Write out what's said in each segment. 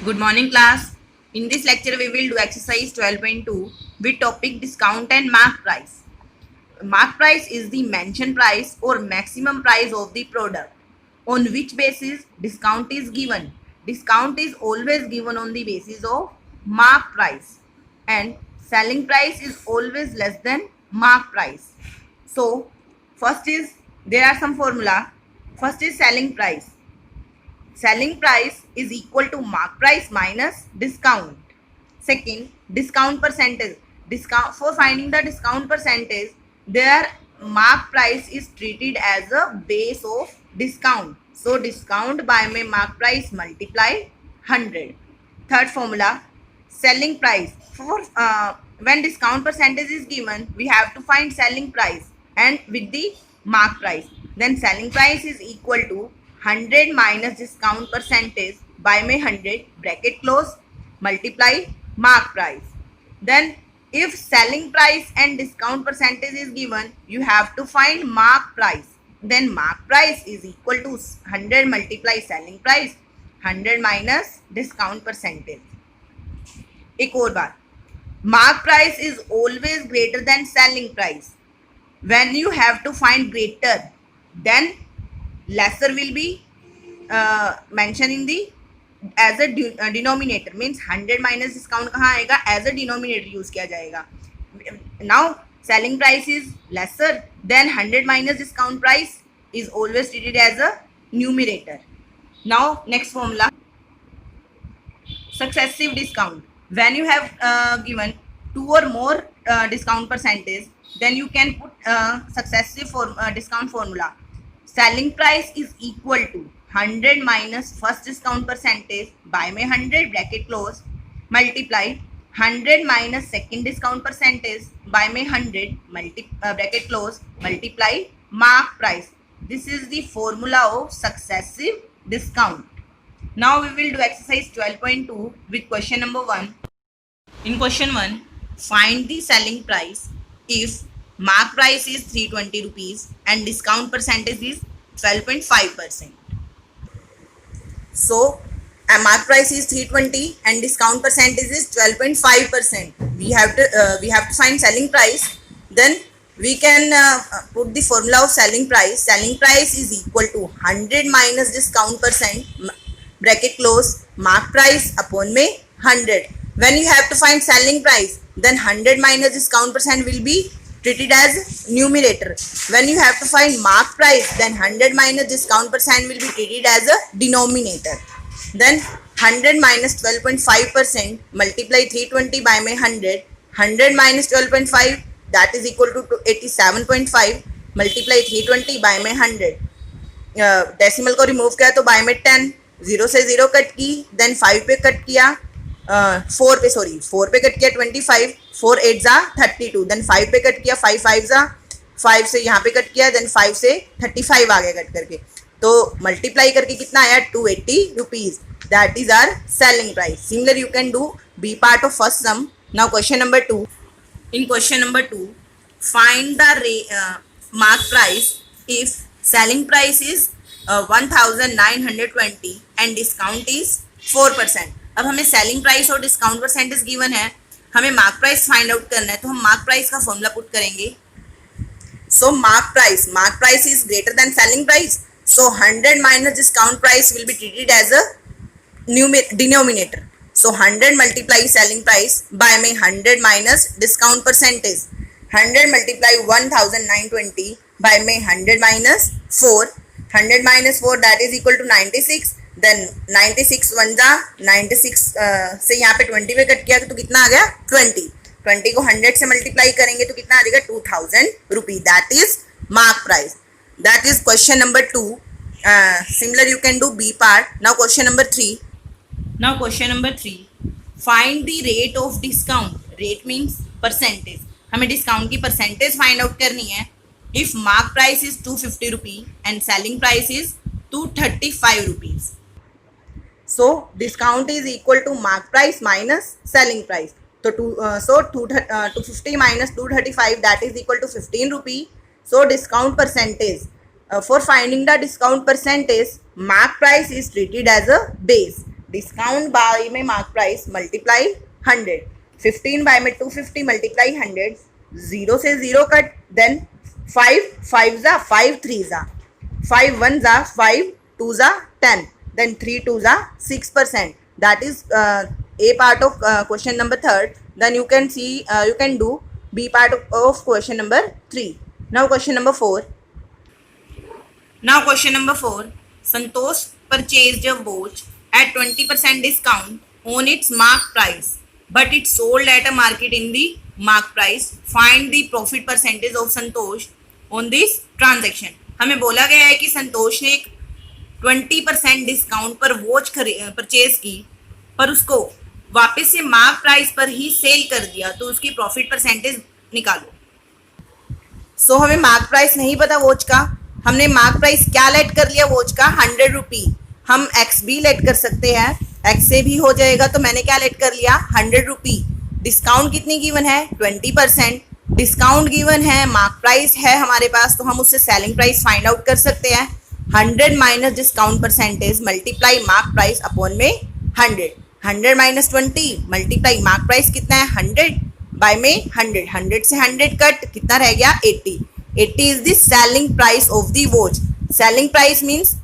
Good morning, class. In this lecture, we will do exercise 12.2 with topic discount and mark price. Mark price is the mention price or maximum price of the product on which basis discount is given. Discount is always given on the basis of mark price, and selling price is always less than mark price. So, first is there are some formula. First is selling price. Selling price is equal to mark price minus discount. Second, discount percentage. Discount, for finding the discount percentage, their mark price is treated as a base of discount. So discount by my mark price multiply 100. Third formula, selling price. For when discount percentage is given, we have to find selling price and with the mark price. Then selling price is equal to 100 minus discount percentage by my 100 bracket close multiply mark price. Then if selling price and discount percentage is given, you have to find mark price. Then mark price is equal to 100 multiply selling price, 100 minus discount percentage. एक और बात, mark price is always greater than selling price. When you have to find greater, then lesser will be mentioned in the as a denominator. Means 100 minus discount कहाँ आएगा, as a denominator use किया जाएगा. Now selling price is lesser, then 100 minus discount price is always treated as a numerator. Now next formula, successive discount. When you have given two or more discount percentage, then you can put successive discount formula. Selling price is equal to 100 minus first discount percentage by my 100 bracket close multiply 100 minus second discount percentage by my 100 bracket close multiply mark price. This is the formula of successive discount. Now we will do exercise 12.2 with question number 1. In question 1, find the selling price if mark price is 320 rupees and discount percentage is 12.5%. So mark price is 320 and discount percentage is 12.5%. We have to find selling price. Then we can put the formula of selling price. Selling price is equal to 100 minus discount percent bracket close mark price upon में 100. When you have to find selling price, then 100 minus discount percent will be treated as numerator. When you have to find mark price, then 100 minus discount percent will be treated as a denominator. Then 100 minus 12.5% multiply 320 by my 100. 100 minus 12.5, that is equal to 87.5 multiply 320 by my 100. Decimal को remove किया तो bye में 10, 0 से 0 cut की, then 5 पे cut किया, 4 पे cut किया 25, 4 8 जा 32, देन 5 पे कट किया, 5 5 जा 5 से यहाँ पे कट किया, देन 5 से 35 आ गया कट करके, तो मल्टीप्लाई करके कितना आया 280 rupees. That is our selling price. Similar you can do B part of first sum. Now question number 2. In question number 2, find the mark price if selling price is 1920 and discount is 4%. अब हमें selling price और discount percentage given है, हमें mark price find out करना है, तो हम mark price का फॉर्मूला पुट करेंगे. So mark price is greater than selling price, so 100 minus discount price will be treated as a denominator. So 100 multiply selling price by my 100 minus discount percentage. 100 multiply 1920 by my 100 minus 4. 100 minus 4 that is equal to 96. Then 96 1 जा 96 से यहाँ पे 20 पे cut किया तो कितना आ गया 20. 20 को 100 से मल्टीप्लाई करेंगे तो कितना आ जाएगा 2000 rupee. That is mark price. That is question number 2. Similar you can do B part. Now question number 3. Now question number 3, find the rate of discount. Rate means percentage. हमें डिस्काउंट की percentage find out करनी है. If mark price is 250 rupee and selling price is 235 rupees. So discount is equal to mark price minus selling price. तो 250 minus 235 that is equal to 15 rupee. So discount percentage, for finding the discount percentage, mark price is treated as a base. Discount bye में mark price multiply 100, 15 bye में 250 multiply 100, 0 से 0 cut, then 5 5 जा 5 3 जा 5 1 जा 5 2 जा 10, then 3 2 जा 6%. That is A part of question number 3rd. Then you can see you can do B part of question number 3. Now question number 4. Now question number 4. Santosh purchased a watch at 20% discount on its mark price, but it sold at a market in the mark price. Find the profit percentage of Santosh on this transaction. हमें बोला गया है कि संतोष ने एक 20% discount पर watch purchase की, पर उसको वापस से मार्क प्राइस पर ही सेल कर दिया, तो उसकी प्रॉफिट परसेंटेज निकालो. सो हमें मार्क प्राइस नहीं पता वॉच का, हमने मार्क प्राइस क्या लेट कर लिया वॉच का 100 रुपी. हम एक्स भी लेट कर सकते हैं, एक्स से भी हो जाएगा. तो मैंने क्या लेट कर लिया 100 रुपी. डिस्काउंट कितनी गिवन है 20%. डिस्काउंट गिवन है, मार्क प्राइस है हमारे पास, तो हम उससे सेलिंग प्राइस फाइंड आउट कर सकते हैं. 100 minus discount percentage multiply mark price upon में 100. 100 माइनस 20 मल्टीप्लाई मार्क प्राइस कितना है 100 बाय में 100. 100 से 100 कट, कितना रह गया 80. 80 is the selling price of the watch. Selling price means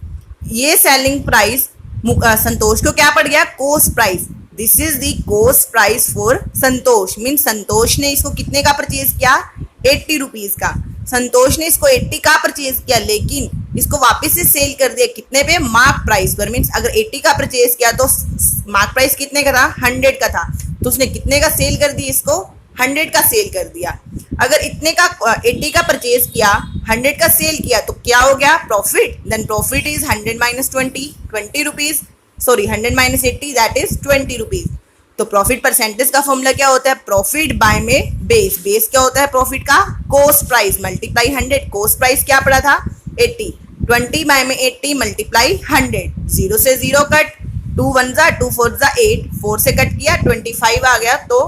ये सेलिंग प्राइस संतोष को क्या पड़ गया cost price. This is the cost price for Santosh. Means Santosh ने इसको कितने का परचेज किया 80 रुपीज का. संतोष ने इसको 80 का परचेज किया, लेकिन इसको वापस से सेल कर दिया कितने पे मार्क प्राइस पर. मीन्स अगर 80 का परचेज किया तो मार्क प्राइस कितने का था 100 का था, तो उसने कितने का सेल कर दिया इसको 100 का सेल कर दिया. अगर इतने का 80 का परचेज किया 100 का सेल किया तो क्या हो गया profit. Then profit is 100 minus 20 rupees. Sorry 100 minus 80 that is 20 rupees. तो प्रॉफिट परसेंटेज का फॉर्मूला क्या होता है प्रॉफिट बाय में बेस. बेस क्या होता है प्रॉफिट का कॉस्ट प्राइस मल्टीप्लाई 100. कॉस्ट प्राइस क्या पड़ा था 80. 20 बाय में 80 मल्टीप्लाई 100. 0 से 0 कट, 2 1 जा 2 4 जा 8, 4 से कट किया 25 आ गया. तो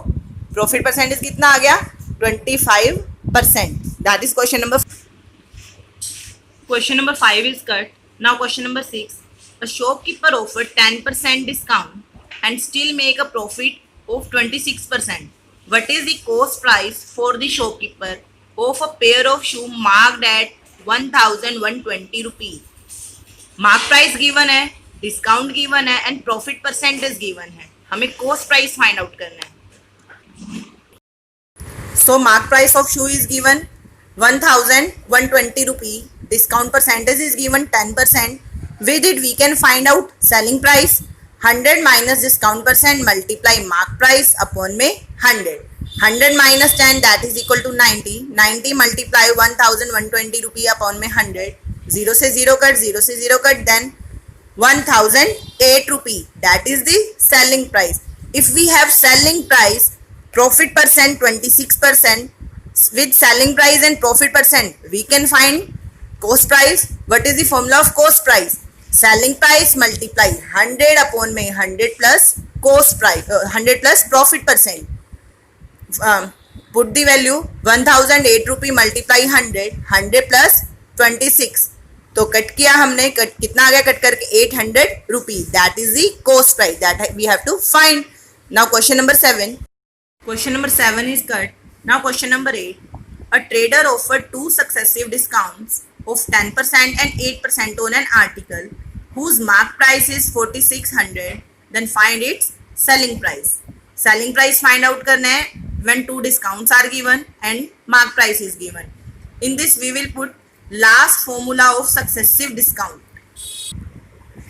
प्रॉफिट परसेंटेज कितना आ गया 25%. That is question number. Question number 5 is cut. Now question number 6. A shopkeeper offered 10% discount and still make a profit of 26%. What is the cost price for the shopkeeper of a pair of shoe marked at 1120 rupees? Mark price given है, discount given है and profit percentage given है. हमें cost price find out करना है. So mark price of shoe is given 1120 rupee. Discount percentage is given 10%. With it we can find out selling price 100 minus discount percent multiply mark price upon में 100. 100 minus 10 that is equal to 90. 90 multiply 1120 रुपये upon में 100. 0 से 0 cut, 0 से 0 cut, then 1008 रुपये that is the selling price. If we have selling price profit percent 26%, with selling price and profit percent we can find cost price. What is the formula of cost price? Selling price multiply 100 upon में 100 plus cost price 100 plus profit percent. Put the value 1008 रुपये multiply 100 plus 26. तो cut किया हमने, cut कितना आ गया cut करके 800 रुपये. That is the cost price that we have to find. Now question number 7. Question number 7 is cut. Now question number 8. A trader offered 2 successive discounts of 10% and 8% on an article whose mark price is 4600. Then find its selling price. Selling price find out करना है when 2 discounts are given and mark price is given. In this we will put last formula of successive discount.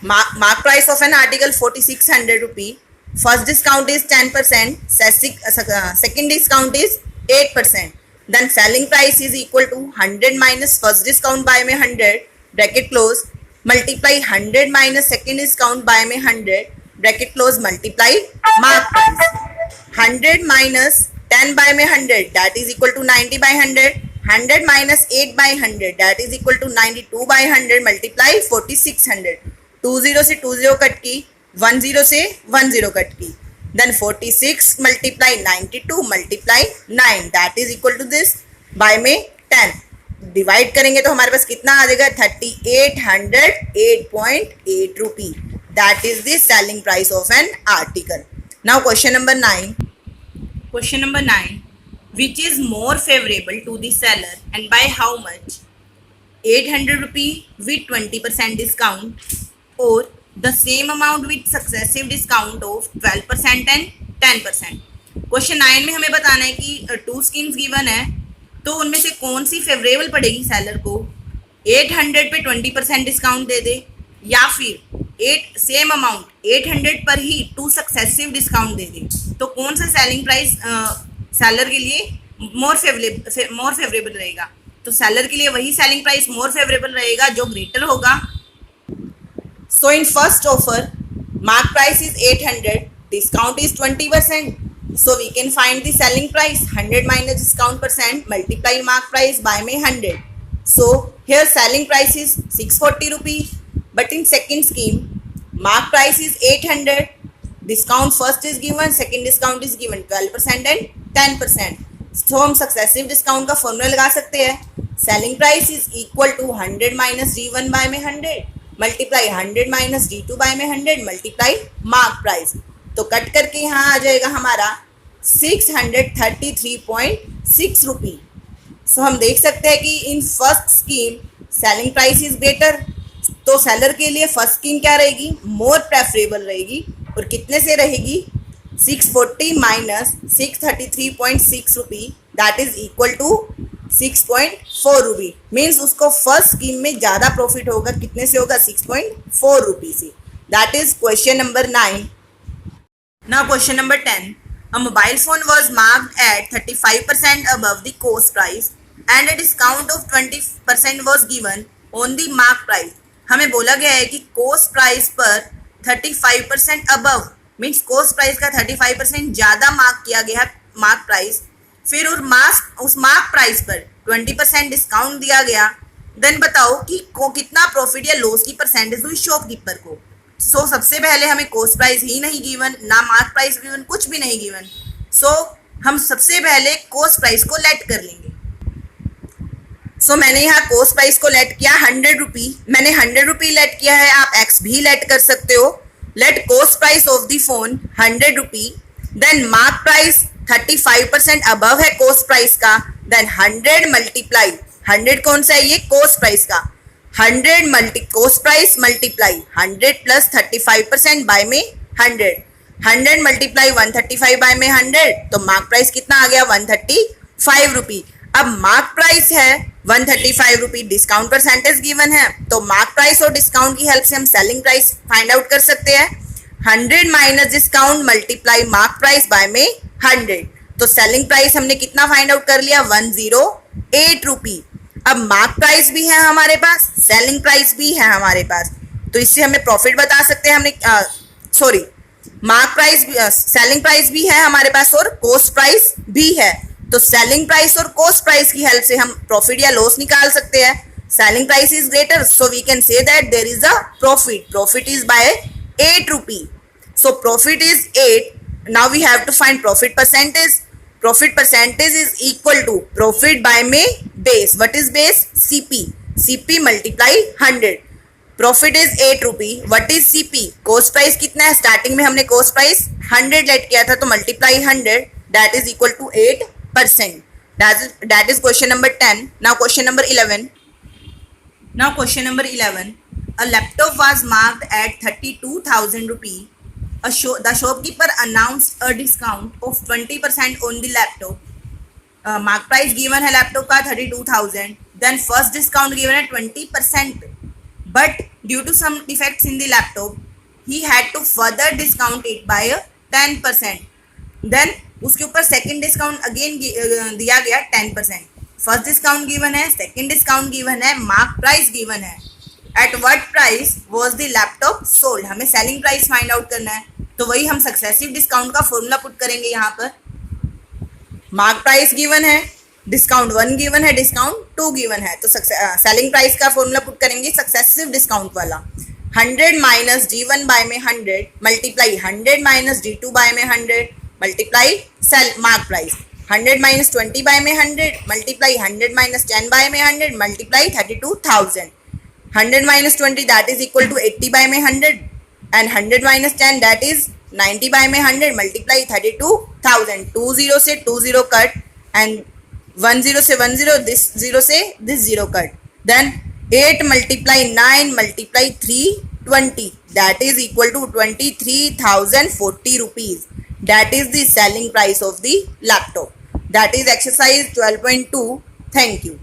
Mark price of an article 4600 rupee. First discount is 10%. Second discount is 8%. Then selling price is equal to 100 minus first discount by में 100 bracket close multiply 100 minus second discount by में 100 bracket close multiply mark price. 100 minus 10 by में 100 that is equal to 90 by 100. 100 minus 8 by 100 that is equal to 92 by 100 multiply 4600. 20 से 20 cut की, 10 से 10 cut की. Then 46 multiply 92 multiply 9 that is equal to this by में 10. Divide करेंगे तो हमारे पास कितना आ जाएगा 3808.8 रुपी. that is the selling price of an article. Now question number 9. Question number 9. Which is more favorable to the seller and by how much? 800 rupee with 20% discount or the same amount with successive discount of 12% and 10%. Question 9 में हमें बताना है कि 2 schemes given है, तो उनमें से कौन सी फेवरेबल पड़ेगी सेलर को, 800 पे 20% डिस्काउंट दे दे या फिर सेम अमाउंट 800 पर ही 2 सक्सेसिव डिस्काउंट दे दे. तो कौन सा सेलिंग प्राइस सेलर के लिए मोर फेवरेबल रहेगा? तो सेलर के लिए वही सेलिंग प्राइस मोर फेवरेबल रहेगा जो ग्रेटर होगा. So in first offer mark price is 800, discount is 20%. So we can find the selling price 100 minus discount percent multiply mark price by में 100. So here selling price is 640 rupees. But in second scheme mark price is 800. Discount first is given, second discount is given 12% and 10%. So हम successive discount का formula लगा सकते हैं. Selling price is equal to 100 minus D1 by में 100 multiply 100 minus D2 by में 100 multiply mark price. तो cut करके यहाँ आ जाएगा हमारा 633.6 रुपी. सो हम देख सकते हैं कि in first scheme selling price is better, तो सेलर के लिए फर्स्ट स्कीम क्या रहेगी, मोर प्रेफरेबल रहेगी. और कितने से रहेगी, 640 minus 633.6 rupee that is equal to 6.4 rupee. Means उसको फर्स्ट स्कीम में ज़्यादा प्रॉफिट होगा. कितने से होगा, 6.4 रुपी से. That is question number 9. Now question number 10. A mobile phone was marked at 35% above the cost price and a discount of 20% was given on the mark price. हमें बोला गया है कि cost price पर 35% above means cost price का 35% ज़्यादा mark किया गया है मार्क प्राइस. फिर उस मार्क प्राइस पर 20% डिस्काउंट दिया गया. देन बताओ कि कितना प्रॉफिट या लॉस की परसेंटेज हुई शॉपकीपर को. सो सबसे पहले हमें कॉस्ट प्राइस ही नहीं गिवन, ना मार्क प्राइस गिवन, कुछ भी नहीं गिवन. सो हम सबसे पहले कॉस्ट प्राइस को लेट कर लेंगे. सो मैंने यहाँ कॉस्ट प्राइस को लेट किया 100 रुपी. मैंने 100 रुपी लेट किया है, आप एक्स भी लेट कर सकते हो. Let cost price of the phone 100 rupee. Then mark price 35% above है कॉस्ट प्राइस का. देन 100 मल्टीप्लाई 100 कौन सा है, ये कॉस्ट प्राइस का. 100 cost price multiply 100 plus 35% by में 100. 100 multiply 135 by में 100, तो मार्क प्राइस कितना आ गया, 135 रुपी. अब मार्क प्राइस है 135 रुपी, डिस्काउंट परसेंटेज गिवन है, तो मार्क प्राइस और डिस्काउंट की हेल्प से हम सेलिंग प्राइस फाइंड आउट कर सकते हैं. 100 minus discount multiply mark price by में 100. तो सेलिंग प्राइस हमने कितना फाइंड आउट कर लिया, 108 रुपी. अब मार्क प्राइस भी है हमारे पास, सेलिंग प्राइस भी है हमारे पास, तो इससे हमें प्रॉफिट बता सकते हैं. हमने मार्क प्राइस सेलिंग प्राइस भी है हमारे पास और कॉस्ट प्राइस भी है. तो सेलिंग प्राइस और कॉस्ट प्राइस की हेल्प से हम प्रॉफिट या लॉस निकाल सकते हैं. Selling price is greater, so we can say that there is a profit. Profit is by 8 rupee. So profit is 8. Now we have to find profit percentage. Profit percentage is equal to profit by में base. What is base? CP. CP multiply 100. Profit is 8 rupee. What is CP? Cost price कितना है, starting में हमने cost price 100 late किया था, तो multiply 100 that is equal to 8%. That is question number 10. Now question number 11. Now question number 11. A laptop was marked at 32,000 rupee. The shopkeeper announced a discount of 20% on the laptop. Mark price given है laptop का 32,000. Then first discount given है 20%. But due to some defects in the laptop, he had to further discount it by 10%. Then उसके ऊपर second discount again दिया गया 10%. First discount given है, second discount given है, mark price given है. At what price was the laptop sold? हमें selling price find out करना है, तो वही हम सक्सेसिव डिस्काउंट का फॉर्मूला पुट करेंगे. यहाँ पर मार्क प्राइस गिवन है, डिस्काउंट 1 गिवन है, डिस्काउंट 2 गिवन है, तो सेलिंग प्राइस का फॉर्मूला पुट करेंगे सक्सेसिव डिस्काउंट वाला. 100 माइनस D1 बाय में 100 मल्टीप्लाई 100 माइनस D2 बाय में 100 multiply sale mark price. 100 minus 20 by में 100 मल्टीप्लाई 100 माइनस 10 बाय में 100 multiply 32,000. 100 minus 20 that is equal to 80 by में 100 and 100 minus 10, that is 90 by में 100 multiply 32,000. 20 से 20 cut and 10 से 10, this 0 से this 0 cut. Then 8 multiply 9 multiply 3, 20. That is equal to 23,040 rupees. That is the selling price of the laptop. That is exercise 12.2. Thank you.